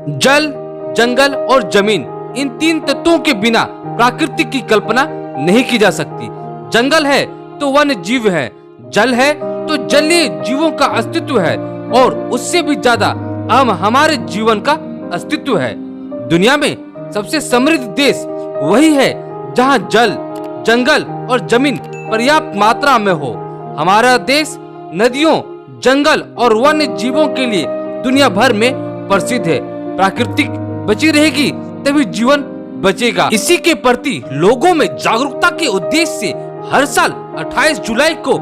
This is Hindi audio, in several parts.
जल, जंगल और जमीन, इन तीन तत्वों के बिना प्रकृति की कल्पना नहीं की जा सकती। जंगल है तो वन्य जीव है, जल है तो जलीय जीवों का अस्तित्व है और उससे भी ज्यादा अहम हमारे जीवन का अस्तित्व है। दुनिया में सबसे समृद्ध देश वही है जहां जल, जंगल और जमीन पर्याप्त मात्रा में हो। हमारा देश नदियों, जंगल और वन्य जीवों के लिए दुनिया भर में प्रसिद्ध है। प्राकृतिक बची रहेगी तभी जीवन बचेगा। इसी के प्रति लोगों में जागरूकता के उद्देश्य से हर साल 28 जुलाई को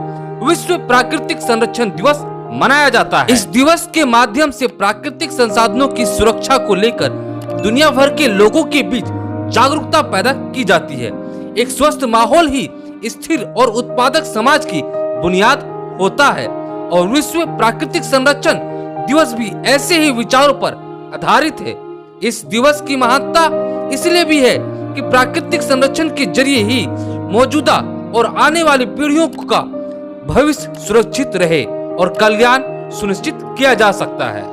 विश्व प्राकृतिक संरक्षण दिवस मनाया जाता है। इस दिवस के माध्यम से प्राकृतिक संसाधनों की सुरक्षा को लेकर दुनिया भर के लोगों के बीच जागरूकता पैदा की जाती है। एक स्वस्थ माहौल ही स्थिर और उत्पादक समाज की बुनियाद होता है और विश्व प्राकृतिक संरक्षण दिवस भी ऐसे ही विचारों पर आधारित है। इस दिवस की महत्ता इसलिए भी है कि प्राकृतिक संरक्षण के जरिए ही मौजूदा और आने वाली पीढ़ियों का भविष्य सुरक्षित रहे और कल्याण सुनिश्चित किया जा सकता है।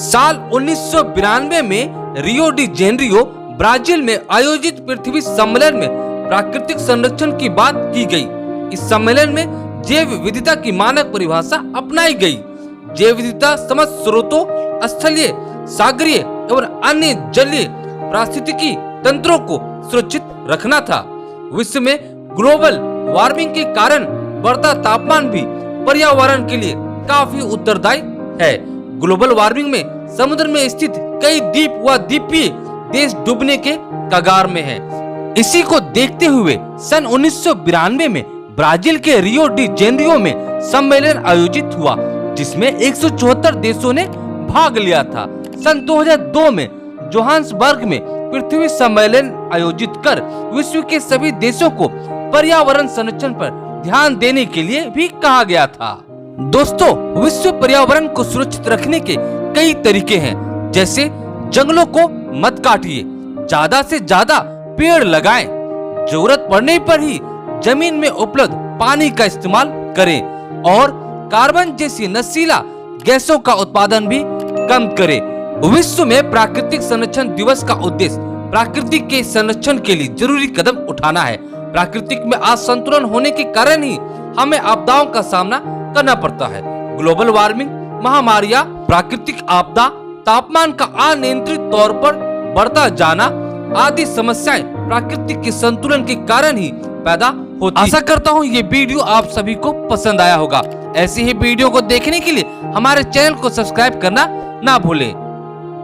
साल 1992 में रियो डी जेनेरियो ब्राजील में आयोजित पृथ्वी सम्मेलन में प्राकृतिक संरक्षण की बात की गई। इस सम्मेलन में जैव विविधता की मानक परिभाषा अपनाई गई। जैव विविधता समस्त स्रोतों, स्थलीय, सागरीय और अन्य जलीय पारिस्थितिकी तंत्रों को सुरक्षित रखना था। विश्व में ग्लोबल वार्मिंग के कारण बढ़ता तापमान भी पर्यावरण के लिए काफी उत्तरदायी है। ग्लोबल वार्मिंग में समुद्र में स्थित कई द्वीप व द्वीपीय देश डूबने के कगार में है। इसी को देखते हुए सन 1992 में ब्राजील के रियो डी जेनेरियो में सम्मेलन आयोजित हुआ, जिसमें 174 देशों ने भाग लिया था। सन 2002 में जोहान्सबर्ग में पृथ्वी सम्मेलन आयोजित कर विश्व के सभी देशों को पर्यावरण संरक्षण पर ध्यान देने के लिए भी कहा गया था। दोस्तों, विश्व पर्यावरण को सुरक्षित रखने के कई तरीके हैं, जैसे जंगलों को मत काटिए, ज्यादा से ज्यादा पेड़ लगाएं, जरूरत पड़ने पर ही जमीन में उपलब्ध पानी का इस्तेमाल करें और कार्बन जैसी नशीला गैसों का उत्पादन भी कम करें। विश्व में प्राकृतिक संरक्षण दिवस का उद्देश्य प्रकृति के संरक्षण के लिए जरूरी कदम उठाना है। प्राकृतिक में असंतुलन होने के कारण ही हमें आपदाओं का सामना करना पड़ता है। ग्लोबल वार्मिंग, महामारियां, प्राकृतिक आपदा, तापमान का अनियंत्रित तौर पर बढ़ता जाना आदि समस्याएं प्राकृतिक के संतुलन के कारण ही पैदा होती है। आशा करता हूँ ये वीडियो आप सभी को पसंद आया होगा। ऐसे ही वीडियो को देखने के लिए हमारे चैनल को सब्सक्राइब करना ना भूलें।